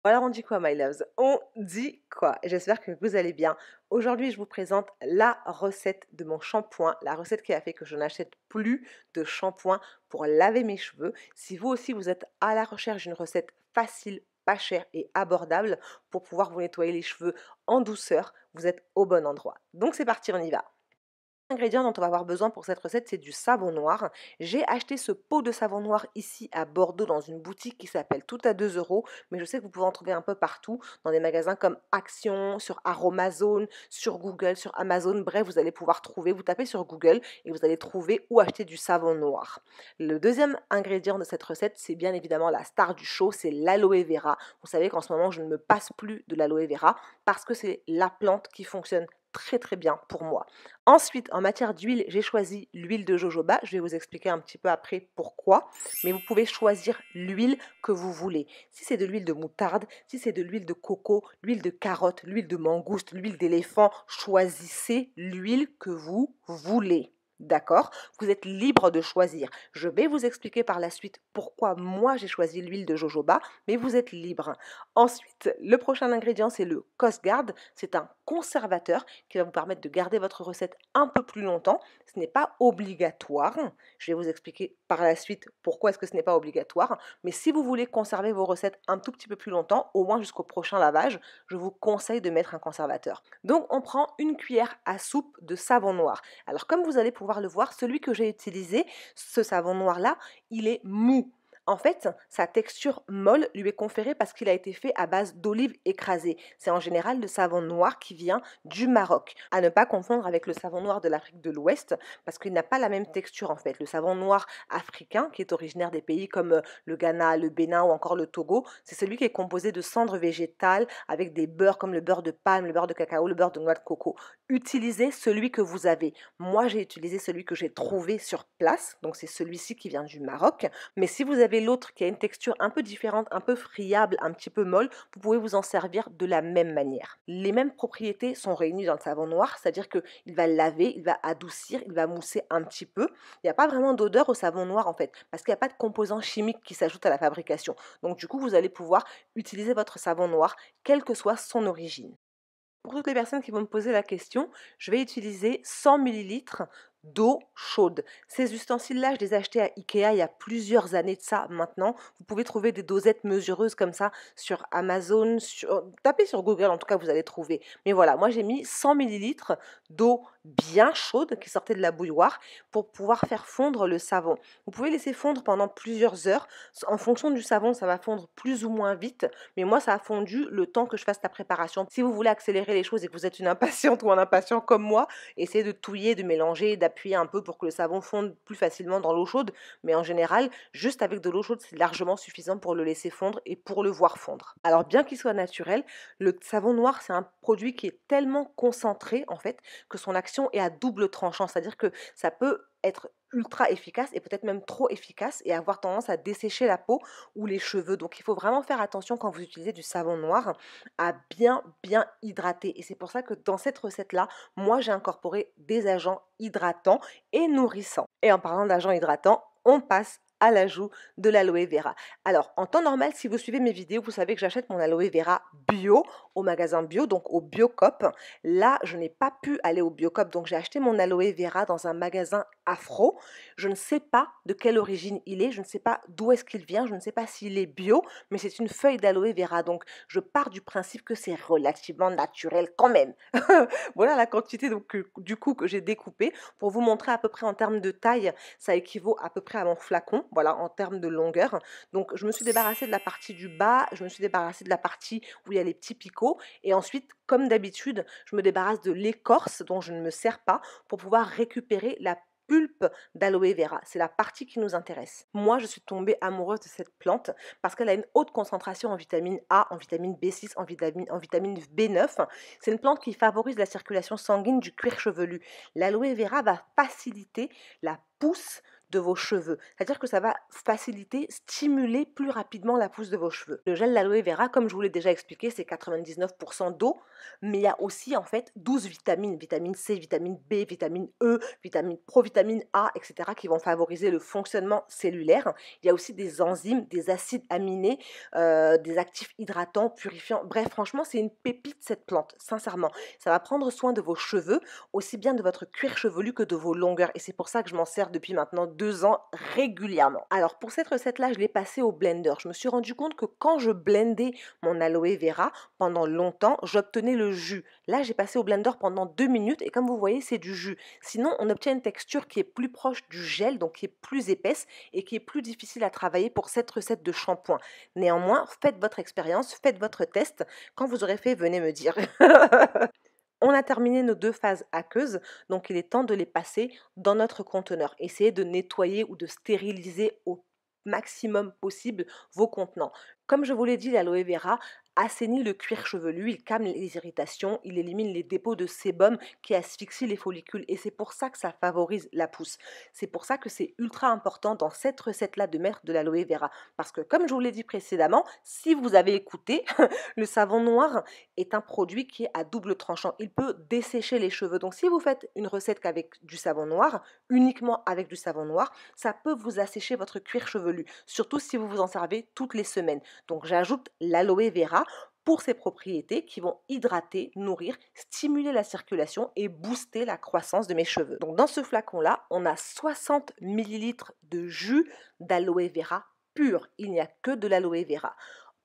Alors on dit quoi my loves? On dit quoi? J'espère que vous allez bien. Aujourd'hui, je vous présente la recette de mon shampoing, la recette qui a fait que je n'achète plus de shampoing pour laver mes cheveux. Si vous aussi vous êtes à la recherche d'une recette facile, pas chère et abordable pour pouvoir vous nettoyer les cheveux en douceur, vous êtes au bon endroit. Donc c'est parti, on y va. Ingrédients dont on va avoir besoin pour cette recette, c'est du savon noir. J'ai acheté ce pot de savon noir ici à Bordeaux dans une boutique qui s'appelle Tout à 2 euros, mais je sais que vous pouvez en trouver un peu partout, dans des magasins comme Action, sur Aromazone, sur Google, sur Amazon. Bref, vous allez pouvoir trouver, vous tapez sur Google et vous allez trouver où acheter du savon noir. Le deuxième ingrédient de cette recette, c'est bien évidemment la star du show, c'est l'aloe vera. Vous savez qu'en ce moment, je ne me passe plus de l'aloe vera parce que c'est la plante qui fonctionne très très bien pour moi. Ensuite, en matière d'huile, j'ai choisi l'huile de jojoba. Je vais vous expliquer un petit peu après pourquoi. Mais vous pouvez choisir l'huile que vous voulez. Si c'est de l'huile de moutarde, si c'est de l'huile de coco, l'huile de carotte, l'huile de mangouste, l'huile d'éléphant, choisissez l'huile que vous voulez. D'accord? Vous êtes libre de choisir. Je vais vous expliquer par la suite pourquoi moi j'ai choisi l'huile de jojoba, mais vous êtes libre. Ensuite, le prochain ingrédient, c'est le Coast Guard. C'est un conservateur qui va vous permettre de garder votre recette un peu plus longtemps. Ce n'est pas obligatoire. Je vais vous expliquer par la suite pourquoi est-ce que ce n'est pas obligatoire. Mais si vous voulez conserver vos recettes un tout petit peu plus longtemps, au moins jusqu'au prochain lavage, je vous conseille de mettre un conservateur. Donc on prend une cuillère à soupe de savon noir. Alors comme vous allez pouvoir le voir, celui que j'ai utilisé, ce savon noir-là, il est mou. En fait, sa texture molle lui est conférée parce qu'il a été fait à base d'olives écrasées. C'est en général le savon noir qui vient du Maroc. À ne pas confondre avec le savon noir de l'Afrique de l'Ouest parce qu'il n'a pas la même texture en fait. Le savon noir africain, qui est originaire des pays comme le Ghana, le Bénin ou encore le Togo, c'est celui qui est composé de cendres végétales avec des beurres comme le beurre de palme, le beurre de cacao, le beurre de noix de coco. Utilisez celui que vous avez. Moi, j'ai utilisé celui que j'ai trouvé sur place, donc c'est celui-ci qui vient du Maroc. Mais si vous avez l'autre qui a une texture un peu différente, un peu friable, un petit peu molle, vous pouvez vous en servir de la même manière. Les mêmes propriétés sont réunies dans le savon noir, c'est-à-dire qu'il va laver, il va adoucir, il va mousser un petit peu. Il n'y a pas vraiment d'odeur au savon noir en fait, parce qu'il n'y a pas de composants chimiques qui s'ajoutent à la fabrication. Donc du coup, vous allez pouvoir utiliser votre savon noir, quelle que soit son origine. Pour toutes les personnes qui vont me poser la question, je vais utiliser 100 millilitres d'eau chaude. Ces ustensiles-là, je les ai achetés à Ikea il y a plusieurs années de ça maintenant. Vous pouvez trouver des dosettes mesureuses comme ça sur Amazon, tapez sur Google, en tout cas vous allez trouver. Mais voilà, moi j'ai mis 100 millilitres d'eau bien chaude qui sortait de la bouilloire pour pouvoir faire fondre le savon. Vous pouvez laisser fondre pendant plusieurs heures. En fonction du savon, ça va fondre plus ou moins vite, mais moi ça a fondu le temps que je fasse la préparation. Si vous voulez accélérer les choses et que vous êtes une impatiente ou un impatient comme moi, essayez de touiller, de mélanger, d'appuyer un peu pour que le savon fonde plus facilement dans l'eau chaude, mais en général, juste avec de l'eau chaude, c'est largement suffisant pour le laisser fondre et pour le voir fondre. Alors bien qu'il soit naturel, le savon noir, c'est un produit qui est tellement concentré en fait que son action est à double tranchant, c'est-à-dire que ça peut être ultra efficace et peut-être même trop efficace et avoir tendance à dessécher la peau ou les cheveux. Donc il faut vraiment faire attention quand vous utilisez du savon noir à bien hydrater. Et c'est pour ça que dans cette recette-là, moi j'ai incorporé des agents hydratants et nourrissants. Et en parlant d'agents hydratants, on passe à l'ajout de l'aloe vera. Alors, en temps normal, si vous suivez mes vidéos, vous savez que j'achète mon aloe vera bio au magasin bio, donc au Biocop. Là, je n'ai pas pu aller au Biocop, donc j'ai acheté mon aloe vera dans un magasin afro. Je ne sais pas de quelle origine il est, je ne sais pas d'où est-ce qu'il vient, je ne sais pas s'il est bio, mais c'est une feuille d'aloe vera, donc je pars du principe que c'est relativement naturel quand même. Voilà la quantité donc, du coup que j'ai découpé pour vous montrer à peu près en termes de taille, ça équivaut à peu près à mon flacon, voilà en termes de longueur. Donc je me suis débarrassée de la partie du bas, je me suis débarrassée de la partie où il y a les petits picots et ensuite comme d'habitude je me débarrasse de l'écorce dont je ne me sers pas pour pouvoir récupérer la pulpe d'aloe vera. C'est la partie qui nous intéresse. Moi, je suis tombée amoureuse de cette plante parce qu'elle a une haute concentration en vitamine A, en vitamine B6, en vitamine B9. C'est une plante qui favorise la circulation sanguine du cuir chevelu. L'aloe vera va faciliter la pousse de vos cheveux. C'est-à-dire que ça va faciliter, stimuler plus rapidement la pousse de vos cheveux. Le gel d'aloe vera, comme je vous l'ai déjà expliqué, c'est 99% d'eau, mais il y a aussi en fait 12 vitamines, vitamine C, vitamine B, vitamine E, vitamine provitamine A, etc., qui vont favoriser le fonctionnement cellulaire. Il y a aussi des enzymes, des acides aminés, des actifs hydratants, purifiants. Bref, franchement, c'est une pépite cette plante, sincèrement. Ça va prendre soin de vos cheveux, aussi bien de votre cuir chevelu que de vos longueurs. Et c'est pour ça que je m'en sers depuis maintenant 2 ans régulièrement. Alors, pour cette recette-là, je l'ai passée au blender. Je me suis rendu compte que quand je blendais mon aloe vera, pendant longtemps, j'obtenais le jus. Là, j'ai passé au blender pendant 2 minutes et comme vous voyez, c'est du jus. Sinon, on obtient une texture qui est plus proche du gel, donc qui est plus épaisse et qui est plus difficile à travailler pour cette recette de shampoing. Néanmoins, faites votre expérience, faites votre test. Quand vous aurez fait, venez me dire. On a terminé nos 2 phases aqueuses, donc il est temps de les passer dans notre conteneur. Essayez de nettoyer ou de stériliser au maximum possible vos contenants. Comme je vous l'ai dit, l'aloe vera assainit le cuir chevelu, il calme les irritations, il élimine les dépôts de sébum qui asphyxient les follicules et c'est pour ça que ça favorise la pousse. C'est pour ça que c'est ultra important dans cette recette-là de mettre de l'aloe vera. Parce que comme je vous l'ai dit précédemment, si vous avez écouté, le savon noir est un produit qui est à double tranchant. Il peut dessécher les cheveux. Donc si vous faites une recette qu'avec du savon noir, uniquement avec du savon noir, ça peut vous assécher votre cuir chevelu, surtout si vous vous en servez toutes les semaines. Donc j'ajoute l'aloe vera pour ses propriétés qui vont hydrater, nourrir, stimuler la circulation et booster la croissance de mes cheveux. Donc dans ce flacon-là, on a 60 ml de jus d'aloe vera pur. Il n'y a que de l'aloe vera.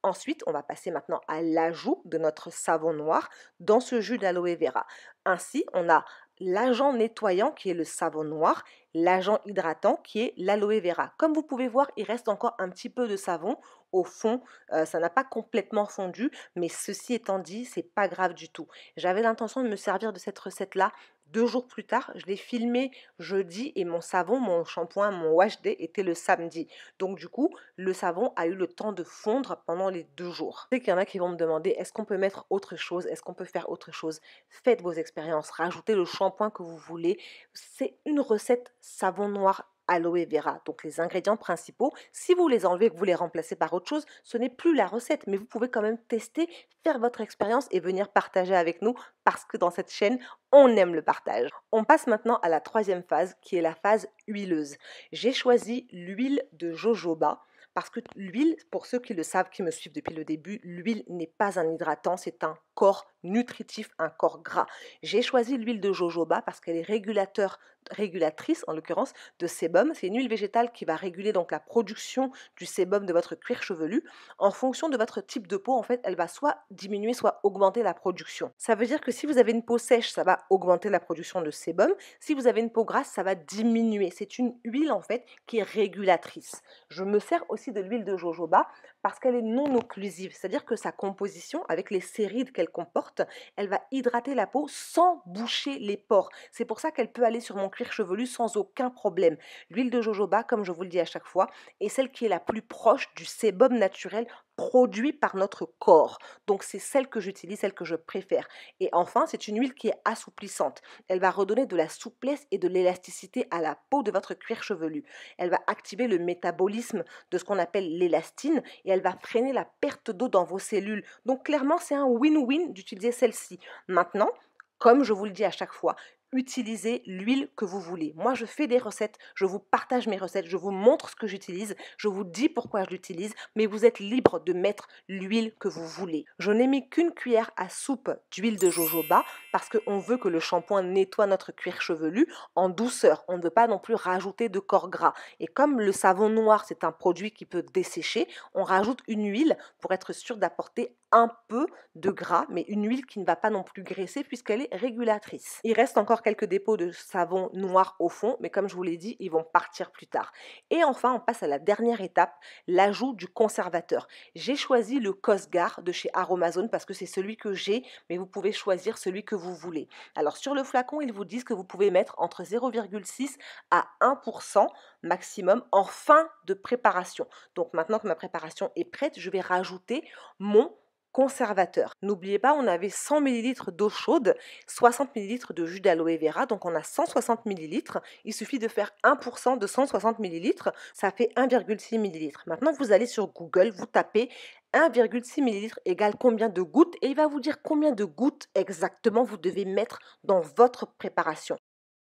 Ensuite, on va passer maintenant à l'ajout de notre savon noir dans ce jus d'aloe vera. Ainsi, on a l'agent nettoyant qui est le savon noir, l'agent hydratant qui est l'aloe vera. Comme vous pouvez voir, il reste encore un petit peu de savon au fond, ça n'a pas complètement fondu, mais ceci étant dit, c'est pas grave du tout. J'avais l'intention de me servir de cette recette-là 2 jours plus tard. Je l'ai filmé jeudi et mon savon, mon shampoing, mon wash day était le samedi. Donc du coup, le savon a eu le temps de fondre pendant les 2 jours. Je sais qu'il y en a qui vont me demander, est-ce qu'on peut mettre autre chose? Est-ce qu'on peut faire autre chose? Faites vos expériences, rajoutez le shampoing que vous voulez. C'est une recette savon noir aloe vera. Donc les ingrédients principaux, si vous les enlevez et que vous les remplacez par autre chose, ce n'est plus la recette, mais vous pouvez quand même tester, faire votre expérience et venir partager avec nous parce que dans cette chaîne, on aime le partage. On passe maintenant à la 3e phase qui est la phase huileuse. J'ai choisi l'huile de jojoba. Parce que l'huile, pour ceux qui le savent, qui me suivent depuis le début, l'huile n'est pas un hydratant, c'est un corps nutritif, un corps gras. J'ai choisi l'huile de jojoba parce qu'elle est régulatrice, en l'occurrence, de sébum. C'est une huile végétale qui va réguler donc la production du sébum de votre cuir chevelu. En fonction de votre type de peau, en fait, elle va soit diminuer, soit augmenter la production. Ça veut dire que si vous avez une peau sèche, ça va augmenter la production de sébum. Si vous avez une peau grasse, ça va diminuer. C'est une huile, en fait, qui est régulatrice. Je me sers aussi de l'huile de jojoba parce qu'elle est non occlusive, c'est-à-dire que sa composition, avec les sérides qu'elle comporte, elle va hydrater la peau sans boucher les pores. C'est pour ça qu'elle peut aller sur mon cuir chevelu sans aucun problème. L'huile de jojoba, comme je vous le dis à chaque fois, est celle qui est la plus proche du sébum naturel produit par notre corps. Donc c'est celle que j'utilise, celle que je préfère. Et enfin, c'est une huile qui est assouplissante. Elle va redonner de la souplesse et de l'élasticité à la peau de votre cuir chevelu. Elle va activer le métabolisme de ce qu'on appelle l'élastine et elle va freiner la perte d'eau dans vos cellules. Donc clairement, c'est un win-win d'utiliser celle-ci. Maintenant, comme je vous le dis à chaque fois, utilisez l'huile que vous voulez. Moi, je fais des recettes, je vous partage mes recettes, je vous montre ce que j'utilise, je vous dis pourquoi je l'utilise, mais vous êtes libre de mettre l'huile que vous voulez. Je n'ai mis qu'une cuillère à soupe d'huile de jojoba parce qu'on veut que le shampoing nettoie notre cuir chevelu en douceur. On ne veut pas non plus rajouter de corps gras. Et comme le savon noir, c'est un produit qui peut dessécher, on rajoute une huile pour être sûr d'apporter un peu de gras, mais une huile qui ne va pas non plus graisser puisqu'elle est régulatrice. Il reste encore quelques dépôts de savon noir au fond, mais comme je vous l'ai dit, ils vont partir plus tard. Et enfin, on passe à la dernière étape, l'ajout du conservateur. J'ai choisi le Cosgar de chez Aromazone parce que c'est celui que j'ai, mais vous pouvez choisir celui que vous voulez. Alors sur le flacon, ils vous disent que vous pouvez mettre entre 0,6 à 1% maximum en fin de préparation. Donc maintenant que ma préparation est prête, je vais rajouter mon conservateur. N'oubliez pas, on avait 100 ml d'eau chaude, 60 ml de jus d'aloe vera, donc on a 160 ml. Il suffit de faire 1% de 160 ml, ça fait 1,6 ml. Maintenant, vous allez sur Google, vous tapez 1,6 ml égale combien de gouttes et il va vous dire combien de gouttes exactement vous devez mettre dans votre préparation.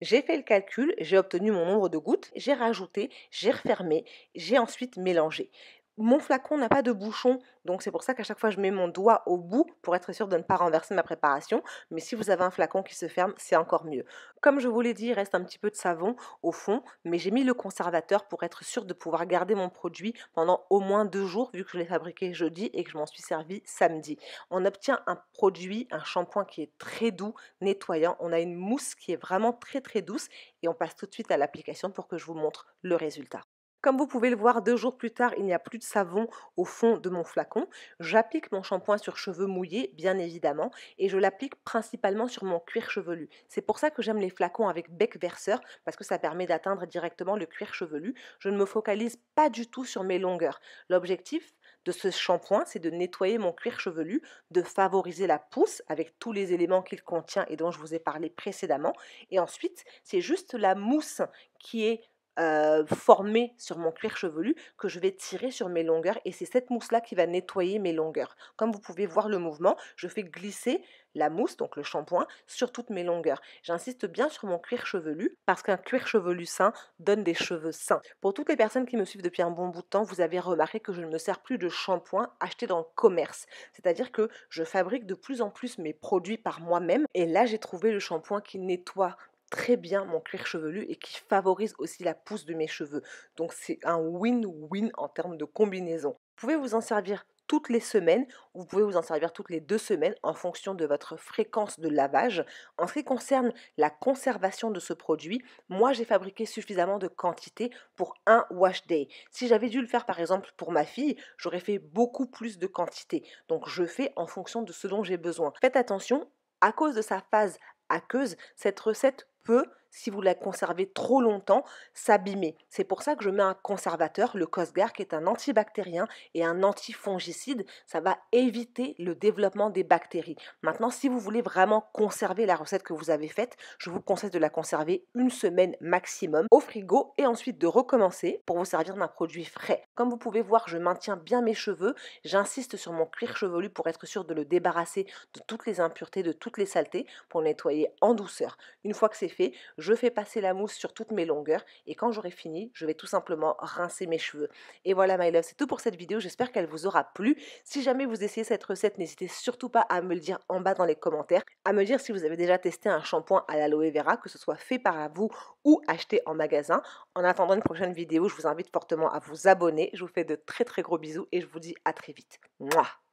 J'ai fait le calcul, j'ai obtenu mon nombre de gouttes, j'ai rajouté, j'ai refermé, j'ai ensuite mélangé. Mon flacon n'a pas de bouchon, donc c'est pour ça qu'à chaque fois je mets mon doigt au bout pour être sûr de ne pas renverser ma préparation. Mais si vous avez un flacon qui se ferme, c'est encore mieux. Comme je vous l'ai dit, il reste un petit peu de savon au fond, mais j'ai mis le conservateur pour être sûr de pouvoir garder mon produit pendant au moins 2 jours, vu que je l'ai fabriqué jeudi et que je m'en suis servi samedi. On obtient un produit, un shampoing qui est très doux, nettoyant. On a une mousse qui est vraiment très très douce et on passe tout de suite à l'application pour que je vous montre le résultat. Comme vous pouvez le voir, 2 jours plus tard, il n'y a plus de savon au fond de mon flacon. J'applique mon shampoing sur cheveux mouillés, bien évidemment, et je l'applique principalement sur mon cuir chevelu. C'est pour ça que j'aime les flacons avec bec verseur, parce que ça permet d'atteindre directement le cuir chevelu. Je ne me focalise pas du tout sur mes longueurs. L'objectif de ce shampoing, c'est de nettoyer mon cuir chevelu, de favoriser la pousse avec tous les éléments qu'il contient et dont je vous ai parlé précédemment. Et ensuite, c'est juste la mousse qui est formée sur mon cuir chevelu que je vais tirer sur mes longueurs et c'est cette mousse-là qui va nettoyer mes longueurs. Comme vous pouvez voir le mouvement, je fais glisser la mousse, donc le shampoing, sur toutes mes longueurs. J'insiste bien sur mon cuir chevelu parce qu'un cuir chevelu sain donne des cheveux sains. Pour toutes les personnes qui me suivent depuis un bon bout de temps, vous avez remarqué que je ne me sers plus de shampoing acheté dans le commerce. C'est-à-dire que je fabrique de plus en plus mes produits par moi-même et là j'ai trouvé le shampoing qui nettoie très bien mon cuir chevelu et qui favorise aussi la pousse de mes cheveux. Donc c'est un win-win en termes de combinaison. Vous pouvez vous en servir toutes les semaines ou vous pouvez vous en servir toutes les 2 semaines en fonction de votre fréquence de lavage. En ce qui concerne la conservation de ce produit, moi j'ai fabriqué suffisamment de quantité pour un wash day. Si j'avais dû le faire par exemple pour ma fille, j'aurais fait beaucoup plus de quantité. Donc je fais en fonction de ce dont j'ai besoin. Faites attention, à cause de sa phase aqueuse, cette recette peut, si vous la conservez trop longtemps, s'abîmer. C'est pour ça que je mets un conservateur, le Cosgar, qui est un antibactérien et un antifongicide. Ça va éviter le développement des bactéries. Maintenant, si vous voulez vraiment conserver la recette que vous avez faite, je vous conseille de la conserver 1 semaine maximum au frigo et ensuite de recommencer pour vous servir d'un produit frais. Comme vous pouvez voir, je maintiens bien mes cheveux. J'insiste sur mon cuir chevelu pour être sûr de le débarrasser de toutes les impuretés, de toutes les saletés, pour le nettoyer en douceur. Une fois que c'est fait, je fais passer la mousse sur toutes mes longueurs et quand j'aurai fini, je vais tout simplement rincer mes cheveux. Et voilà my love, c'est tout pour cette vidéo, j'espère qu'elle vous aura plu. Si jamais vous essayez cette recette, n'hésitez surtout pas à me le dire en bas dans les commentaires, à me dire si vous avez déjà testé un shampoing à l'aloe vera, que ce soit fait par vous ou acheté en magasin. En attendant une prochaine vidéo, je vous invite fortement à vous abonner. Je vous fais de très très gros bisous et je vous dis à très vite. Mouah.